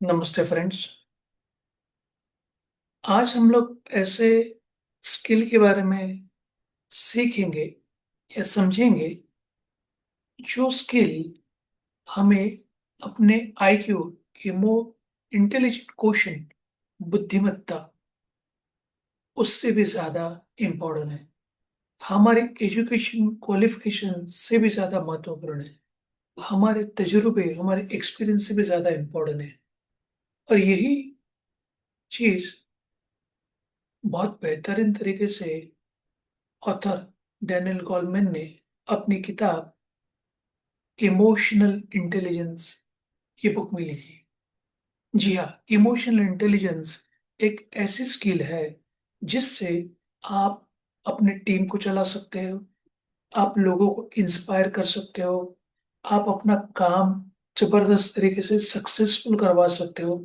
नमस्ते फ्रेंड्स। आज हम लोग ऐसे स्किल के बारे में सीखेंगे या समझेंगे जो स्किल हमें अपने आईक्यू, इमो इंटेलिजेंट क्वोशिएंट, बुद्धिमत्ता उससे भी ज्यादा इम्पोर्टेंट है। हमारे एजुकेशन क्वालिफिकेशन से भी ज्यादा महत्वपूर्ण है। हमारे तजुर्बे, हमारे एक्सपीरियंस से भी ज्यादा इम्पोर्टेंट है। और यही चीज बहुत बेहतरीन तरीके से ऑथर डैनियल गोलमैन ने अपनी किताब इमोशनल इंटेलिजेंस ये बुक में लिखी। जी हाँ, इमोशनल इंटेलिजेंस एक ऐसी स्किल है जिससे आप अपने टीम को चला सकते हो, आप लोगों को इंस्पायर कर सकते हो, आप अपना काम जबरदस्त तरीके से सक्सेसफुल करवा सकते हो।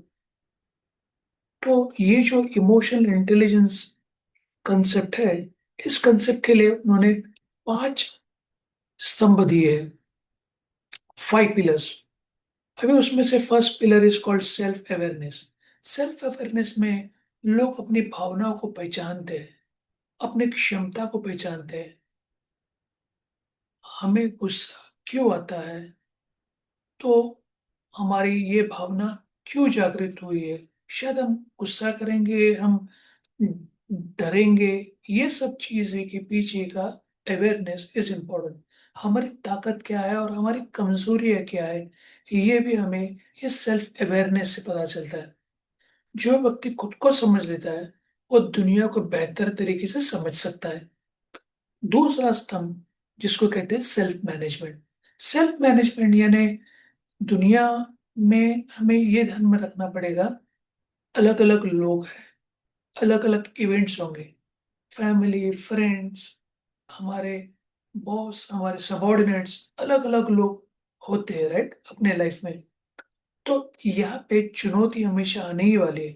तो ये जो इमोशनल इंटेलिजेंस कंसेप्ट है, इस कंसेप्ट के लिए उन्होंने 5 स्तंभ दिए हैं, 5 पिलर्स। अभी उसमें से first pillar is called self awareness. Self awareness में लोग अपनी भावनाओं को पहचानते हैं, अपनी क्षमता को पहचानते हैं। हमें गुस्सा क्यों आता है, तो हमारी ये भावना क्यों जागृत हुई है। शायद हम गुस्सा करेंगे, हम डरेंगे। ये सब चीजें के पीछे का अवेयरनेस इज इम्पोर्टेंट। हमारी ताकत क्या है और हमारी कमजोरी है क्या है, ये भी हमें इस सेल्फ अवेयरनेस से पता चलता है। जो व्यक्ति खुद को समझ लेता है वो दुनिया को बेहतर तरीके से समझ सकता है। दूसरा स्तंभ जिसको कहते हैं सेल्फ मैनेजमेंट। सेल्फ मैनेजमेंट यानी दुनिया में हमें ये ध्यान में रखना पड़ेगा, अलग अलग लोग हैं, अलग अलग इवेंट्स होंगे, फैमिली, फ्रेंड्स, हमारे बॉस, हमारे सबॉर्डिनेट्स, अलग अलग लोग होते हैं, राइट, अपने लाइफ में। तो यहाँ पे चुनौती हमेशा आने ही वाली है।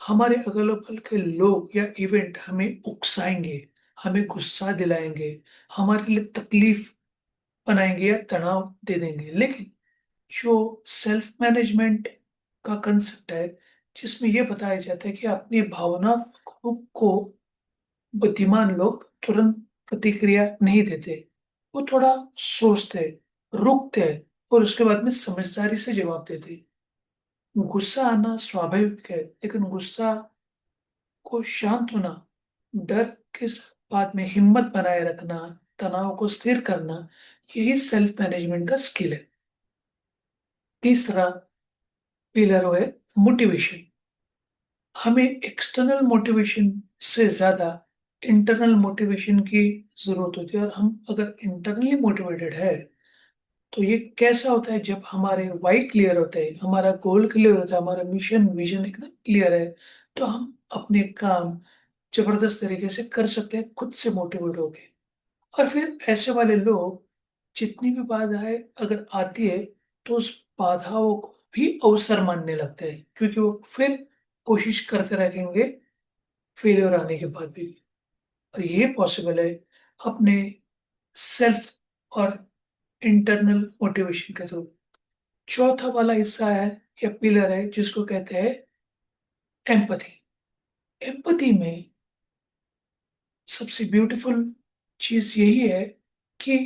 हमारे अगल बगल के लोग या इवेंट हमें उकसाएंगे, हमें गुस्सा दिलाएंगे, हमारे लिए तकलीफ बनाएंगे या तनाव दे देंगे। लेकिन जो सेल्फ मैनेजमेंट का कंसेप्ट है, जिसमें यह बताया जाता है कि अपनी भावना को बुद्धिमान लोग तुरंत प्रतिक्रिया नहीं देते। वो थोड़ा सोचते, रुकते और उसके बाद में समझदारी से जवाब देते। गुस्सा आना स्वाभाविक है, लेकिन गुस्सा को शांत होना, डर के बाद में हिम्मत बनाए रखना, तनाव को स्थिर करना, यही सेल्फ मैनेजमेंट का स्किल है। तीसरा पिलर है मोटिवेशन। हमें एक्सटर्नल मोटिवेशन से ज्यादा इंटरनल मोटिवेशन की जरूरत होती है। और हम अगर इंटरनली मोटिवेटेड है तो ये कैसा होता है, जब हमारे वाई क्लियर होते हैं, हमारा गोल क्लियर होता है, हमारा मिशन विजन एकदम क्लियर है, तो हम अपने काम जबरदस्त तरीके से कर सकते हैं खुद से मोटिवेट होके। और फिर ऐसे वाले लोग जितनी भी बाधाएं अगर आती है तो उस बाधाओं को भी अवसर मानने लगते हैं, क्योंकि वो फिर कोशिश करते रहेंगे फेलियर आने के बाद भी। और ये पॉसिबल है अपने सेल्फ और इंटरनल मोटिवेशन के थ्रू। चौथा वाला हिस्सा है या पिलर है जिसको कहते हैं एम्पथी। एम्पथी में सबसे ब्यूटीफुल चीज यही है कि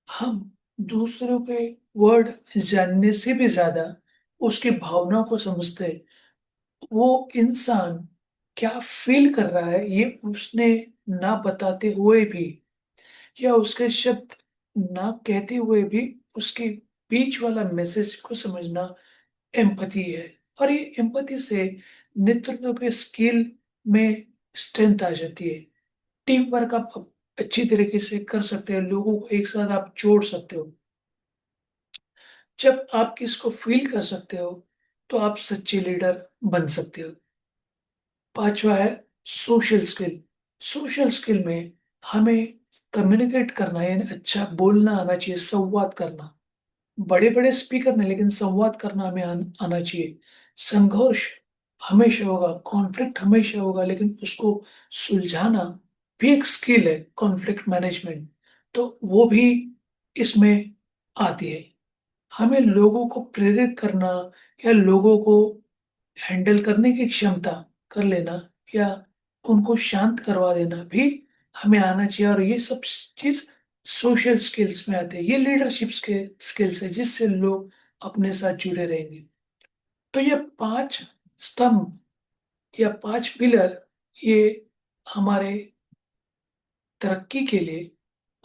हम दूसरों के वर्ड जानने से भी ज्यादा उसकी भावनाओं को समझते हैं। वो इंसान क्या फील कर रहा है ये उसने ना बताते हुए भी, या उसके शब्द ना कहते हुए भी, उसके बीच वाला मैसेज को समझना एम्पथी है। और ये एम्पथी से नेतृत्व के स्किल में स्ट्रेंथ आ जाती है। टीम वर्क आप अच्छी तरीके से कर सकते हैं, लोगों को एक साथ आप जोड़ सकते हो। जब आप किसको फील कर सकते हो तो आप सच्चे लीडर बन सकते हो। पांचवा है सोशल स्किल। सोशल स्किल में हमें कम्युनिकेट करना यानी अच्छा बोलना आना चाहिए, संवाद करना। बड़े बड़े स्पीकर नहीं, लेकिन संवाद करना हमें आना चाहिए। संघर्ष हमेशा होगा, कॉन्फ्लिक्ट हमेशा होगा, लेकिन उसको सुलझाना भी एक स्किल है, कॉन्फ्लिक्ट मैनेजमेंट। तो वो भी इसमें आती है। हमें लोगों को प्रेरित करना या लोगों को हैंडल करने की क्षमता कर लेना या उनको शांत करवा देना भी हमें आना चाहिए। और ये सब चीज सोशल स्किल्स में आते हैं, ये लीडरशिप के स्किल्स है जिससे लोग अपने साथ जुड़े रहेंगे। तो ये 5 स्तंभ या 5 पिलर, ये हमारे तरक्की के लिए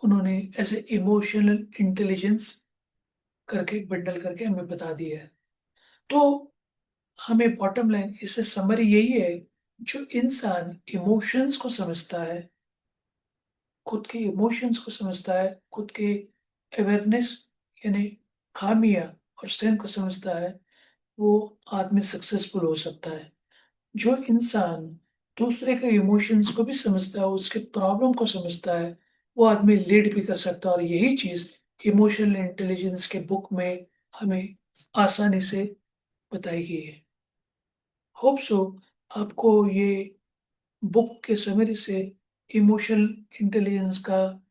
उन्होंने ऐसे इमोशनल इंटेलिजेंस करके बंडल करके हमें बता दिया है। तो हमें बॉटम लाइन इससे समरी यही है, जो इंसान इमोशंस को समझता है, खुद के इमोशंस को समझता है, खुद के अवेयरनेस यानी खामियां और स्ट्रेंथ को समझता है, वो आदमी सक्सेसफुल हो सकता है। जो इंसान दूसरे के इमोशंस को भी समझता है, उसके प्रॉब्लम को समझता है, वो आदमी लीड भी कर सकता है। और यही चीज इमोशनल इंटेलिजेंस के बुक में हमें आसानी से बताई गई है। होप सो आपको ये बुक के समरी से इमोशनल इंटेलिजेंस का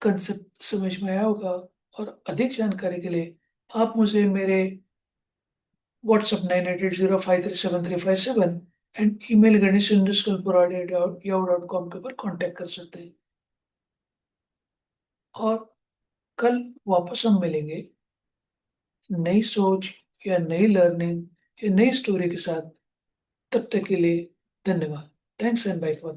कंसेप्ट समझ में आया होगा। और अधिक जानकारी के लिए आप मुझे मेरे व्हाट्सएप 9880537357 एंड ईमेल ganesh_purade@yahoo.com के ऊपर कांटेक्ट कर सकते हैं। और कल वापस हम मिलेंगे नई सोच या नई लर्निंग या नई स्टोरी के साथ। तब तक के लिए धन्यवाद। Thanks and bye for